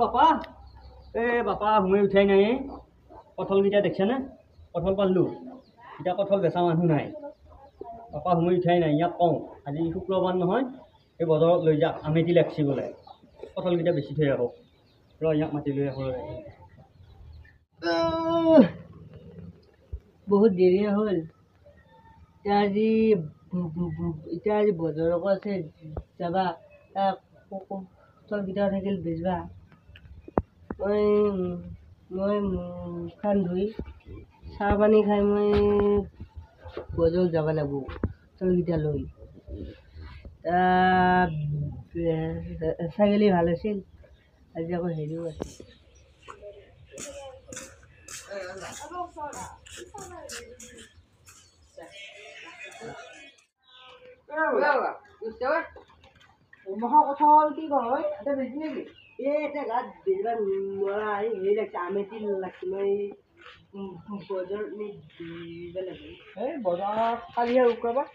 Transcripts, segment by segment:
বাপা বাপা সময় উঠাই নাই কঠলকেইটা দেখছেনে কঠল পালোঁ এতিয়া কঠল বেচা মানুহ নাই বাপা সময় উঠাই নাই ইয়াক কওঁ আজি শুক্ৰবাৰ নহয় এই বজাৰত লৈ যাওক আমেতি লাগছি বোলে কঠলকেইটা বেছি থৈ আহক ইয়াক মাতি লৈ আহক বহুত দেৰি হ'ল এতিয়া আজি বজাৰকো আছে যাবা কঠলকেইটা থাকিল বেচবা মই মুখখন ধুই চাহ পানী খাই মই বজাৰত যাব লাগিব কঠলকেইটা লৈ ছাগলী ভাল আছিল আজি আকৌ হেৰিও আছে কঠল কি কয় এটা বেছি নেকি এতিয়া গাত বেচবা নোৱাৰা হেৰি লাগছে আমেতি লাগছে মই বজাৰত দিব লাগিব এই বজাৰত কালিহে শুক্ৰবাৰ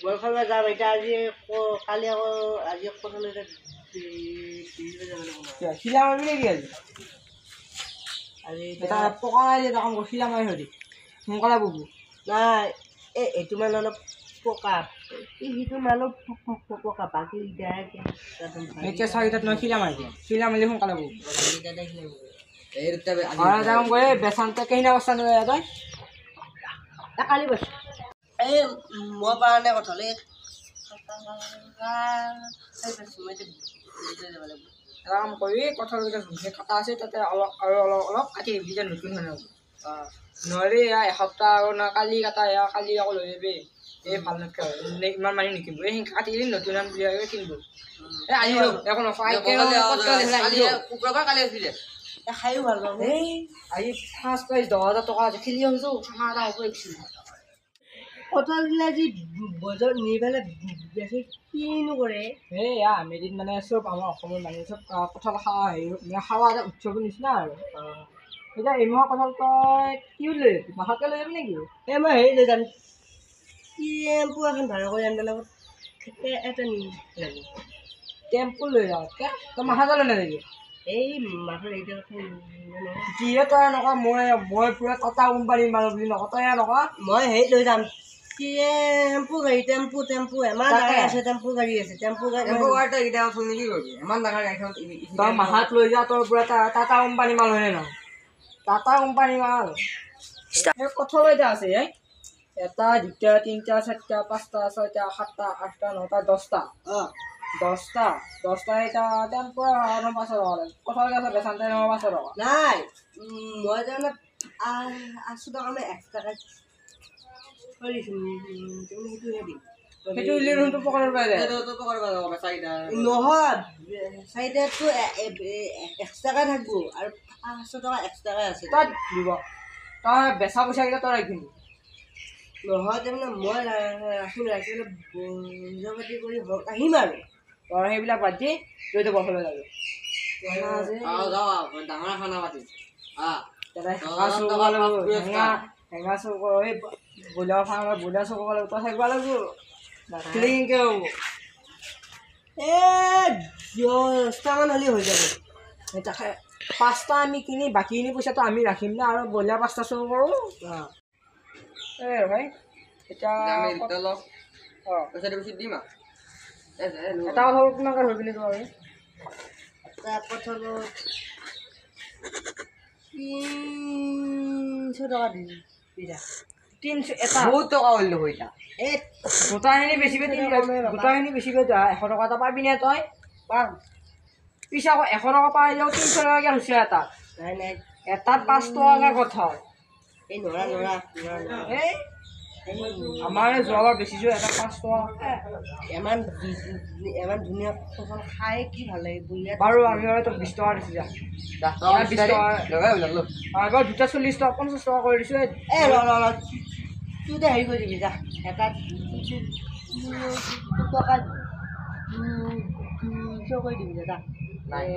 বল খাব যাম এতিয়া আজি কালি আকৌ আজি কঠল এটা চিলা মাৰিবি নেকি আজি এটা পকা নাই যে তখন চিলা মাৰি ধৰি সোনকালে বুবু নাই এইটো মানে অলপ পকা সিটো মানে পকা বাকী এতিয়া চাৰিটাত নহয় চিলা মাৰিবি চিলা মাৰিলে সোনকালে বুবু যাম গৈ বেচানতে কেইনা বস্তা নিলে তই কালি বস্তু এই মই পৰা নাই কঠল কাম কৰি কঠলকেইটা ধুনীয়া কটা আছে তাতে অলপ আৰু অলপ অলপ কাটি দিবি যে নতুন হৈ যাব নহ'লে এসপ্তাহ আৰু না কালি কাটা কালি আকৌ লৈ যাবি এই ভাল নাথাকে ইমান মানি নিকিনিব এই কাটি দিম নতুন বুলি কিনিব এই আহি একো শুক্ৰবাৰ কালি আছিলে খায়ো ভাল পাব এই আজি ফাৰ্ষ্ট প্ৰাইজ 10,000 টকা আছে খেলি আনিছোঁ খানা এটা হ'ব একচোন কঠলবিলাক যি বজাৰত নি পেলাই বেছি কিনো কৰে এই আমেৰিকাত মানে চব আমাৰ অসমৰ মানুহে চব কঠল খাৱা হেৰি মানে খাৱা এটা উৎসৱৰ নিচিনা আৰু এতিয়া এমাহ কঠল তই কি লৈ যাবি মাহতে লৈ যাবি নেকি এই মই হেৰি লৈ যাম টেম্পু এখন ভাড়া কৰি আনিব লাগিব এটা নি লাগিব টেম্পু লৈ যাওঁ তই মাথাতে লৈ নাযাবি এই মাথা এতিয়া কিহে তই নকওঁ মই পুৰা টাটা কোম্পানী মানুহ বুলি নকওঁ তই নকওঁ মই হেৰি লৈ যাম টেম্পু গাড়ী টেম্পু ইমান ডাঙৰ আছে টেম্পু গাড়ী আছে টেম্পু গাড়ী কেতিয়া শুনি কি কৰিবি ইমান ডাঙৰ গাড়ীখন তই মাথাত লৈ যা তই পুৰা টাটা কোম্পানী মাল হয়নে নহয় টাটা কোম্পানী মাল কঠল এতিয়া আছে এটা দুটা তিনিটা চাৰিটা পাঁচটা ছয়টা সাতটা আঠটা নটা 10টা 10টা এটা টেম্পু 500 টকা লাগে কঠল গেছে বেচানতে 500 টকা নাই মই জানো 800 টকা মই এক্সট্ৰাকৈ নহয় চাৰিটাতো এক্সট্ৰাকৈ থাকিব আৰু 500 টকা এক্সট্ৰাকৈ আছে তই দিব তই বেচা পইচাকেইটা তই ৰাখিবি নহয় তাৰমানে মই ৰাখিম ৰাখি বজাৰ পাতি কৰি আহিম আৰু তই সেইবিলাক বাদ দি তই তো বছৰলৈ যাবি ডাঙৰ খানা পাতি হেঙা চৌক এই ব্ৰইলাৰ ফাৰ্মৰ ব্ৰইলাৰ চৌক তই থাকিব লাগিব ক্লিনকৈ হ'ব 10টামান হ'লে হৈ যাব 5টা আমি কিনি বাকীখিনি পইচাটো আমি ৰাখিম না আৰু ব্ৰইলাৰ 5টা চৌক কৰোঁ এই ভাই এতিয়া পইচাটো বেছি দিম আৰু এটা কঠল কিমানকৈ হৈ পিনি তোমাৰ এটা কঠল 300 টকা দিম 300 এটা বহুত টকা হ'ল দেখোন এতিয়া এই গোটাখিনি বেছিকৈ গোটাখিনি বেছিকৈ 100 টকা এটা পাবি নে তই পাম পিছে আকৌ 100 টকা পাই যাওঁ 300 টকাকৈ হৈছে এটা নাই নাই এটাত 5 টকাকৈ কঠল এই নৰা এই আমাৰ যোৱাবাৰ বেছিছোঁ এটা 5 টকা ইমান ধুনীয়া কঠল খাই কি ভাল লাগে বাৰু আমি তোক 20 টকা দিছোঁ যা 20 টকা এবাৰ দুটা 40 টকা 50 টকা কৰি দিছোঁ এই তুই এতিয়া হেৰি কৰি দিবি যা এটা টকা 200 কৰি দিবি যা নাই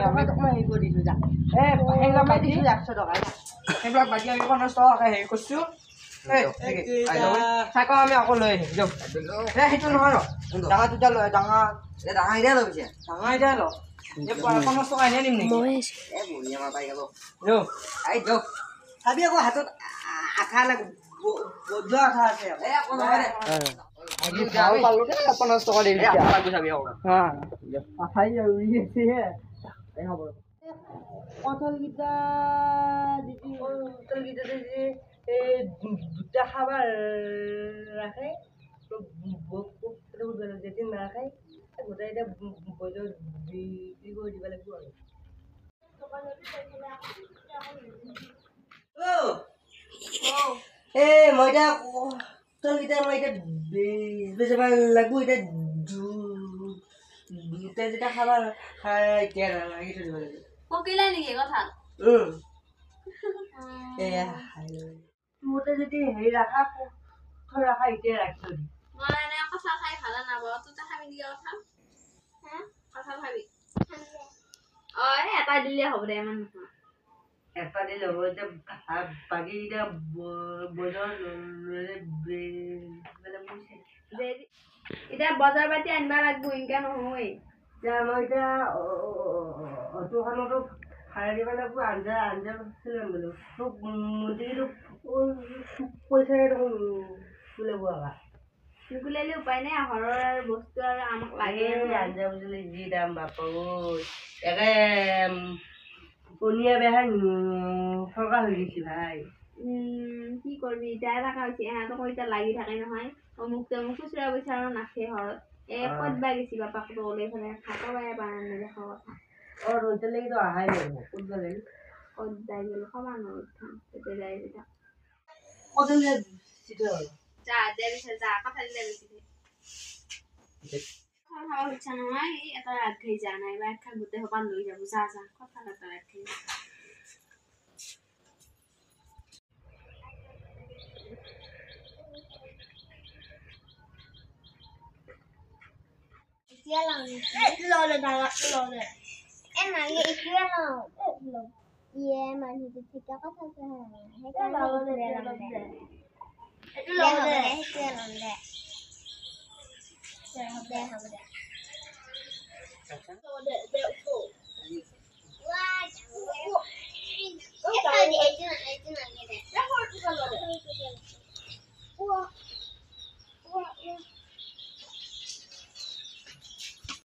আমি তোমাক হেৰি কৰি দিছোঁ যা সেইবিলাক বাদ দিছোঁ 100 টকা সেইবিলাক বাদ দি আমি 50 টকাকৈ হেৰি কৰিছোঁ চাইক আমি আকৌ লৈ আহিম দিয়ক সেইটো নহয় ৰ ডাঙৰ দুটা লৈ ডাঙৰ এতিয়া লৈ পিছে ডাঙৰ এতিয়া ল 50 টকা এনেই দিম নেকি বঢ়িয়া মাৰ পাই গ'ল দিয়ক চাবি আকৌ হাতত আঠা লাগিব বদ্ধ আঠা আছে পালো দে 50 টকা দিম চাবি আকৌ আঠাই উৰি আছে হ'ব কঁঠালকেইটা যদি এই দুটা খাবাৰ ৰাখে যেদিন নাৰাখে গোটেই এতিয়া বজাৰত বিক্ৰী কৰি দিব লাগিব আৰু এই মই এতিয়া কঁঠালকেইটা মই এতিয়া বেচিব লাগিব এতিয়া দুটা যেতিয়া খাবা খাই এতিয়া ৰাখি থৈ দিব লাগিব পকিলে নেকি কঁঠাল এয়া তোৰতে যদি হেৰি ৰাখা থৈ ৰাখা এতিয়া ৰাখি থৈ দিম মই এনে কঁঠাল খাই ভাল নাপাওঁ তই খাবি নেকি কঁঠাল কঁঠাল খাবি এটা দিলে হ'ব দে ইমান নহয় এটা দিলে হ'ব এতিয়া বাকীকেইটা বজাৰত এতিয়া বজাৰ পাতি আনিব লাগিব এনেকৈ নহয় এতিয়া মই এতিয়া অটোখনতো ভাড়া দিব লাগিব আঞ্জা চিলাম বোলো তোক মন্দিৰটো পইচাৰে দেখোন ওলাব আকৌ নুকুলালে উপায় নাই ঘৰৰ বস্তু আৰু আমাক লাগে আঞ্জা বুজিলে যি দাম বাপ একে পনীয়া বেহা সৰকা হৈ গৈছে ভাই কি কৰিবি এতিয়া থকা হৈছে ইহঁতকো এতিয়া লাগি থাকে নহয় মোক খুচুৰা পইচা আৰু নাখে ঘৰত ক'ত বা গেছি বাপাক ওলাই ফেলে খাব পাৰে নেদেখা কথা এতিয়ালৈকেতো অহাই নাই ক'ত বা গ'ল ক'ত যাই গ'ল সমান তেতিয়া যাই তেতিয়া যা দে পিছে যা কথা দিলে বেছি খাব ইচ্ছা নহয় এটা ৰাত খাই যা নাই বা এক খাই গোটেই সোপা লৈ যাব যা যা কথা এটা ৰাত খাই